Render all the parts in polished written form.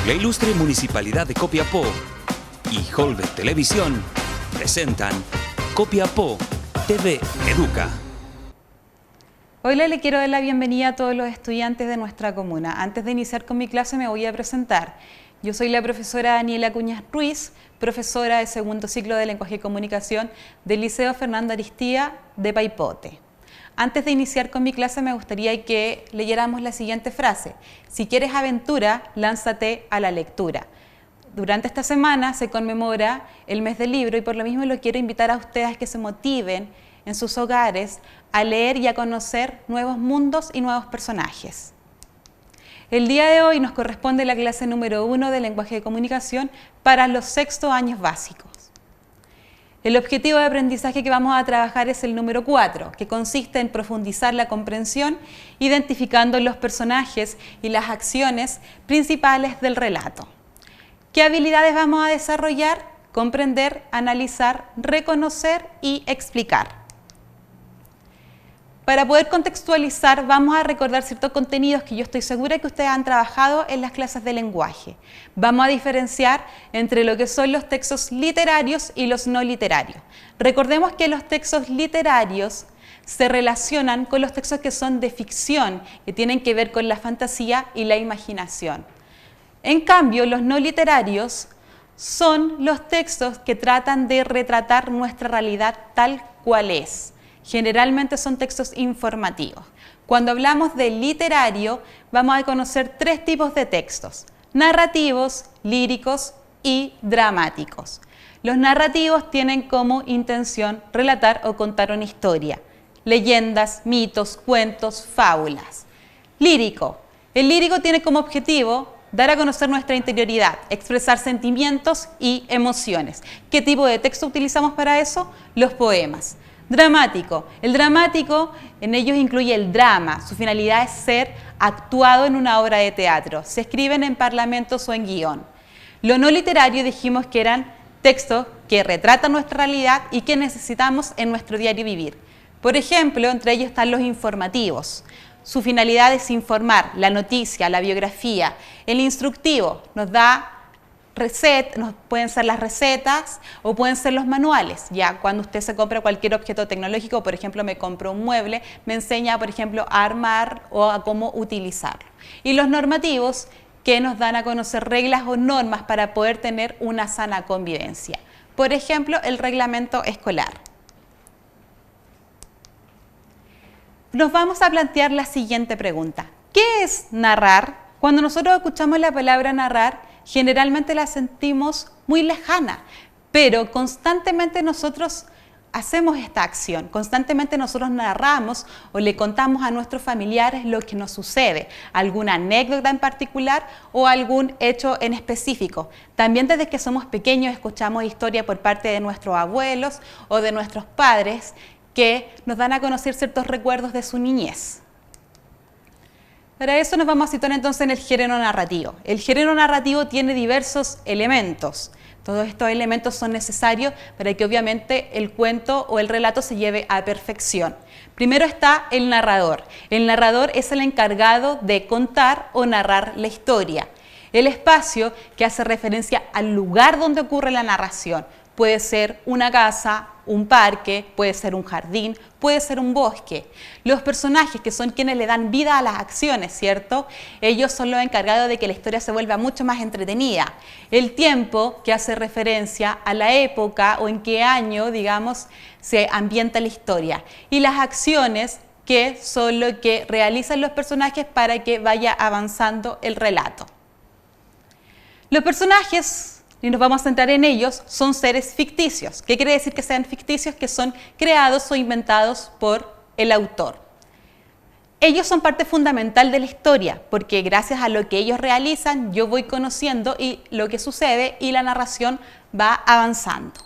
La ilustre Municipalidad de Copiapó y Holvet Televisión presentan Copiapó TV Educa. Hoy le quiero dar la bienvenida a todos los estudiantes de nuestra comuna. Antes de iniciar con mi clase me voy a presentar. Yo soy la profesora Daniela Cuñas Ruiz, profesora de segundo ciclo de Lenguaje y Comunicación del Liceo Fernando Aristía de Paipote. Antes de iniciar con mi clase me gustaría que leyéramos la siguiente frase: si quieres aventura, lánzate a la lectura. Durante esta semana se conmemora el mes del libro y por lo mismo lo quiero invitar a ustedes a que se motiven en sus hogares a leer y a conocer nuevos mundos y nuevos personajes. El día de hoy nos corresponde la clase número 1 de Lenguaje de Comunicación para los sextos años básicos. El objetivo de aprendizaje que vamos a trabajar es el número 4, que consiste en profundizar la comprensión, identificando los personajes y las acciones principales del relato. ¿Qué habilidades vamos a desarrollar? Comprender, analizar, reconocer y explicar. Para poder contextualizar, vamos a recordar ciertos contenidos que yo estoy segura que ustedes han trabajado en las clases de lenguaje. Vamos a diferenciar entre lo que son los textos literarios y los no literarios. Recordemos que los textos literarios se relacionan con los textos que son de ficción, que tienen que ver con la fantasía y la imaginación. En cambio, los no literarios son los textos que tratan de retratar nuestra realidad tal cual es. Generalmente son textos informativos. Cuando hablamos de literario, vamos a conocer tres tipos de textos: narrativos, líricos y dramáticos. Los narrativos tienen como intención relatar o contar una historia: leyendas, mitos, cuentos, fábulas. Lírico. El lírico tiene como objetivo dar a conocer nuestra interioridad, expresar sentimientos y emociones. ¿Qué tipo de texto utilizamos para eso? Los poemas. Dramático. El dramático en ellos incluye el drama. Su finalidad es ser actuado en una obra de teatro. Se escriben en parlamentos o en guión. Lo no literario dijimos que eran textos que retratan nuestra realidad y que necesitamos en nuestro diario vivir. Por ejemplo, entre ellos están los informativos. Su finalidad es informar, la noticia, la biografía. El instructivo nos da pueden ser las recetas o pueden ser los manuales. Ya cuando usted se compra cualquier objeto tecnológico, por ejemplo, me compro un mueble, me enseña, por ejemplo, a armar o a cómo utilizarlo. Y los normativos, que nos dan a conocer reglas o normas para poder tener una sana convivencia. Por ejemplo, el reglamento escolar. Nos vamos a plantear la siguiente pregunta: ¿qué es narrar? Cuando nosotros escuchamos la palabra narrar, generalmente la sentimos muy lejana, pero constantemente nosotros hacemos esta acción, constantemente nosotros narramos o le contamos a nuestros familiares lo que nos sucede, alguna anécdota en particular o algún hecho en específico. También desde que somos pequeños escuchamos historias por parte de nuestros abuelos o de nuestros padres que nos dan a conocer ciertos recuerdos de su niñez. Para eso nos vamos a situar entonces en el género narrativo. El género narrativo tiene diversos elementos. Todos estos elementos son necesarios para que obviamente el cuento o el relato se lleve a perfección. Primero está el narrador. El narrador es el encargado de contar o narrar la historia. El espacio que hace referencia al lugar donde ocurre la narración. Puede ser una casa, un parque, puede ser un jardín, puede ser un bosque. Los personajes, que son quienes le dan vida a las acciones, ¿cierto? Ellos son los encargados de que la historia se vuelva mucho más entretenida. El tiempo, que hace referencia a la época o en qué año, digamos, se ambienta la historia. Y las acciones, que son lo que realizan los personajes para que vaya avanzando el relato. Los personajes, y nos vamos a centrar en ellos, son seres ficticios. ¿Qué quiere decir que sean ficticios? Que son creados o inventados por el autor. Ellos son parte fundamental de la historia, porque gracias a lo que ellos realizan, yo voy conociendo y lo que sucede y la narración va avanzando.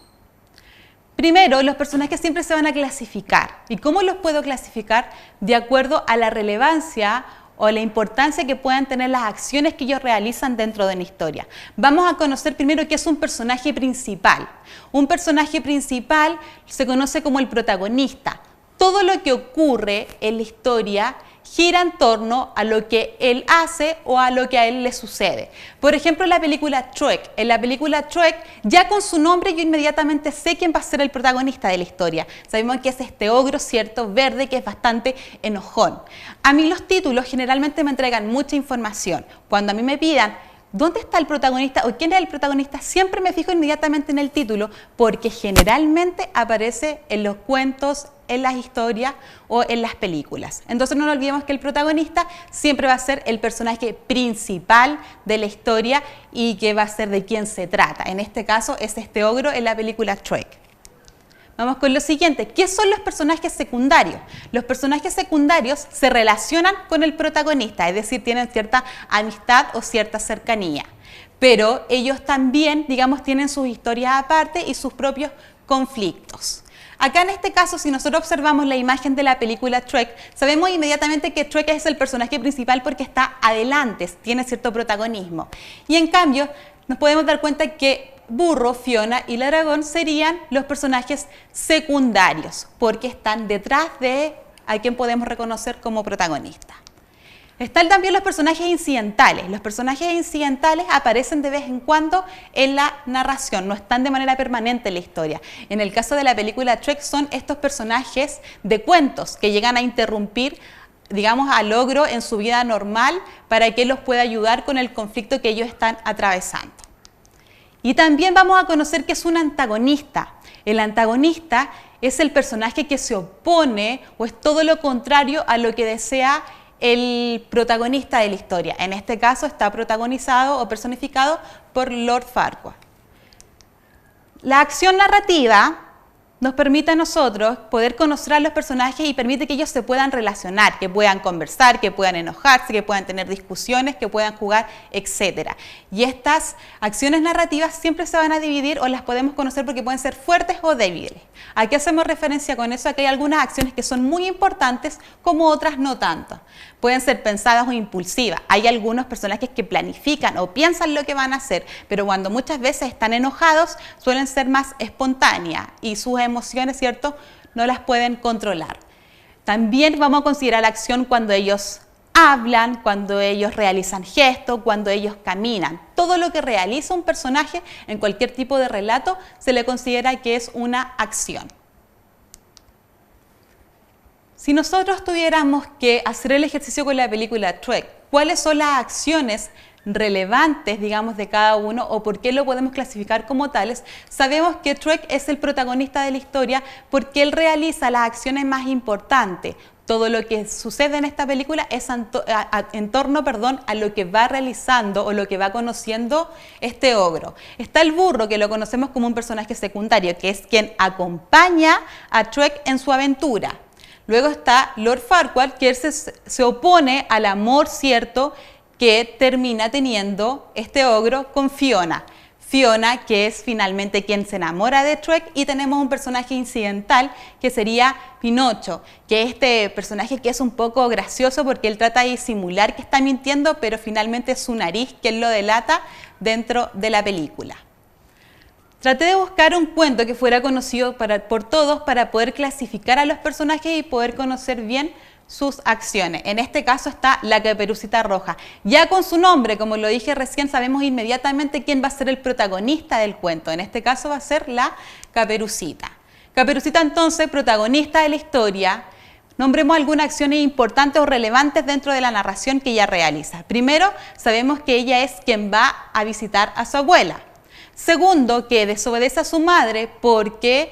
Primero, los personajes siempre se van a clasificar. ¿Y cómo los puedo clasificar? De acuerdo a la relevancia o la importancia que puedan tener las acciones que ellos realizan dentro de una historia. Vamos a conocer primero qué es un personaje principal. Un personaje principal se conoce como el protagonista. Todo lo que ocurre en la historia gira en torno a lo que él hace o a lo que a él le sucede. Por ejemplo, en la película Shrek. En la película Shrek, ya con su nombre yo inmediatamente sé quién va a ser el protagonista de la historia. Sabemos que es este ogro, ¿cierto?, verde, que es bastante enojón. A mí los títulos generalmente me entregan mucha información. Cuando a mí me pidan ¿dónde está el protagonista o quién es el protagonista? Siempre me fijo inmediatamente en el título porque generalmente aparece en los cuentos, en las historias o en las películas. Entonces no nos olvidemos que el protagonista siempre va a ser el personaje principal de la historia y que va a ser de quién se trata. En este caso es este ogro en la película Shrek. Vamos con lo siguiente. ¿Qué son los personajes secundarios? Los personajes secundarios se relacionan con el protagonista, es decir, tienen cierta amistad o cierta cercanía. Pero ellos también, digamos, tienen sus historias aparte y sus propios conflictos. Acá en este caso, si nosotros observamos la imagen de la película Shrek, sabemos inmediatamente que Shrek es el personaje principal porque está adelante, tiene cierto protagonismo. Y en cambio, nos podemos dar cuenta que Burro, Fiona y el dragón serían los personajes secundarios porque están detrás de a quien podemos reconocer como protagonista. Están también los personajes incidentales. Los personajes incidentales aparecen de vez en cuando en la narración, no están de manera permanente en la historia. En el caso de la película Shrek son estos personajes de cuentos que llegan a interrumpir, digamos, al ogro en su vida normal para que él los pueda ayudar con el conflicto que ellos están atravesando. Y también vamos a conocer que es un antagonista. El antagonista es el personaje que se opone o es todo lo contrario a lo que desea el protagonista de la historia. En este caso está protagonizado o personificado por Lord Farquaad. La acción narrativa nos permite a nosotros poder conocer a los personajes y permite que ellos se puedan relacionar, que puedan conversar, que puedan enojarse, que puedan tener discusiones, que puedan jugar, etc. Y estas acciones narrativas siempre se van a dividir o las podemos conocer porque pueden ser fuertes o débiles. ¿A qué hacemos referencia con eso? A que hay algunas acciones que son muy importantes como otras no tanto. Pueden ser pensadas o impulsivas. Hay algunos personajes que planifican o piensan lo que van a hacer, pero cuando muchas veces están enojados suelen ser más espontáneas y sus emociones, ¿cierto?, no las pueden controlar. También vamos a considerar la acción cuando ellos hablan, cuando ellos realizan gestos, cuando ellos caminan. Todo lo que realiza un personaje en cualquier tipo de relato se le considera que es una acción. Si nosotros tuviéramos que hacer el ejercicio con la película Shrek, ¿cuáles son las acciones relevantes, digamos, de cada uno o por qué lo podemos clasificar como tales? Sabemos que Shrek es el protagonista de la historia porque él realiza las acciones más importantes. Todo lo que sucede en esta película es en torno a lo que va realizando o lo que va conociendo este ogro. Está el burro, que lo conocemos como un personaje secundario, que es quien acompaña a Shrek en su aventura. Luego está Lord Farquaad, que él se opone al amor, ¿cierto?, que termina teniendo este ogro con Fiona. Fiona, que es finalmente quien se enamora de Shrek, y tenemos un personaje incidental que sería Pinocho, que es este personaje que es un poco gracioso porque él trata de disimular que está mintiendo, pero finalmente es su nariz quien lo delata dentro de la película. Traté de buscar un cuento que fuera conocido por todos para poder clasificar a los personajes y poder conocer bien sus acciones. En este caso está la Caperucita Roja. Ya con su nombre, como lo dije recién, sabemos inmediatamente quién va a ser el protagonista del cuento. En este caso va a ser la Caperucita. Caperucita, entonces, protagonista de la historia. Nombremos algunas acciones importantes o relevantes dentro de la narración que ella realiza. Primero, sabemos que ella es quien va a visitar a su abuela. Segundo, que desobedece a su madre porque,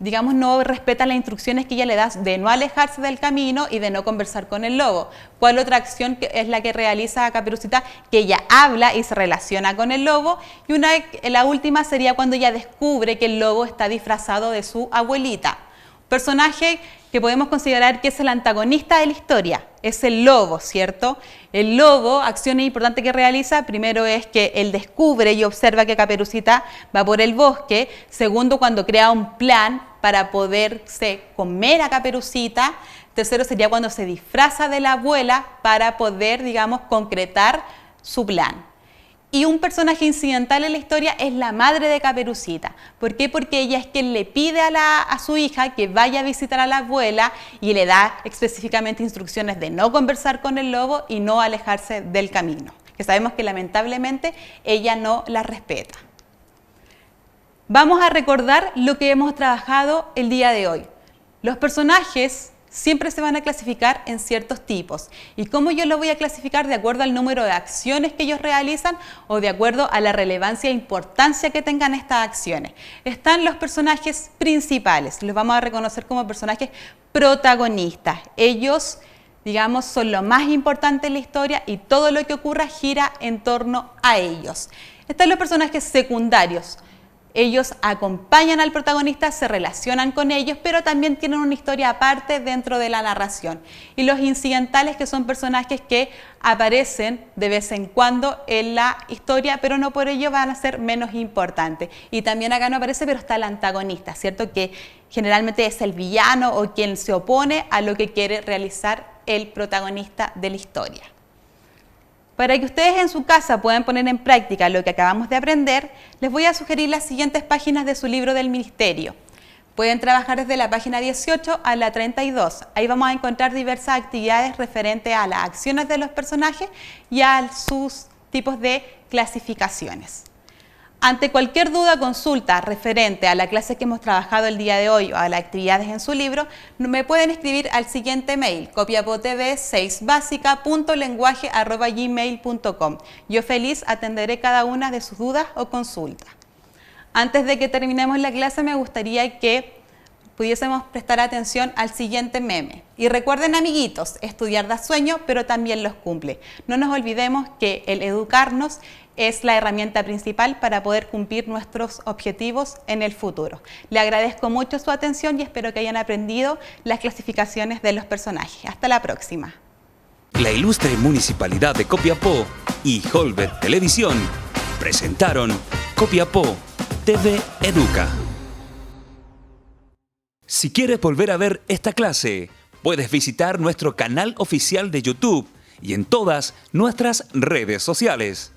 digamos, no respeta las instrucciones que ella le da de no alejarse del camino y de no conversar con el lobo. ¿Cuál otra acción es la que realiza Caperucita? Que ella habla y se relaciona con el lobo. Y la última sería cuando ella descubre que el lobo está disfrazado de su abuelita. Personaje que podemos considerar que es el antagonista de la historia, es el lobo, ¿cierto? El lobo, acciones importantes que realiza, primero es que él descubre y observa que Caperucita va por el bosque. Segundo, cuando crea un plan para poderse comer a Caperucita. Tercero sería cuando se disfraza de la abuela para poder, digamos, concretar su plan. Y un personaje incidental en la historia es la madre de Caperucita. ¿Por qué? Porque ella es quien le pide a su hija que vaya a visitar a la abuela y le da específicamente instrucciones de no conversar con el lobo y no alejarse del camino, que sabemos que lamentablemente ella no la respeta. Vamos a recordar lo que hemos trabajado el día de hoy. Los personajes siempre se van a clasificar en ciertos tipos. ¿Y cómo yo lo voy a clasificar? De acuerdo al número de acciones que ellos realizan o de acuerdo a la relevancia e importancia que tengan estas acciones. Están los personajes principales, los vamos a reconocer como personajes protagonistas. Ellos, digamos, son lo más importante en la historia y todo lo que ocurra gira en torno a ellos. Están los personajes secundarios. Ellos acompañan al protagonista, se relacionan con ellos, pero también tienen una historia aparte dentro de la narración. Y los incidentales, que son personajes que aparecen de vez en cuando en la historia, pero no por ello van a ser menos importantes. Y también acá no aparece, pero está el antagonista, ¿cierto? Que generalmente es el villano o quien se opone a lo que quiere realizar el protagonista de la historia. Para que ustedes en su casa puedan poner en práctica lo que acabamos de aprender, les voy a sugerir las siguientes páginas de su libro del Ministerio. Pueden trabajar desde la página 18 a la 32. Ahí vamos a encontrar diversas actividades referentes a las acciones de los personajes y a sus tipos de clasificaciones. Ante cualquier duda o consulta referente a la clase que hemos trabajado el día de hoy o a las actividades en su libro, me pueden escribir al siguiente mail, copiapotv6basica.lenguaje@gmail.com. Yo feliz atenderé cada una de sus dudas o consultas. Antes de que terminemos la clase, me gustaría que pudiésemos prestar atención al siguiente meme. Y recuerden, amiguitos, estudiar da sueño, pero también los cumple. No nos olvidemos que el educarnos es la herramienta principal para poder cumplir nuestros objetivos en el futuro. Le agradezco mucho su atención y espero que hayan aprendido las clasificaciones de los personajes. Hasta la próxima. La ilustre Municipalidad de Copiapó y Holbert Televisión presentaron Copiapó TV Educa. Si quieres volver a ver esta clase, puedes visitar nuestro canal oficial de YouTube y en todas nuestras redes sociales.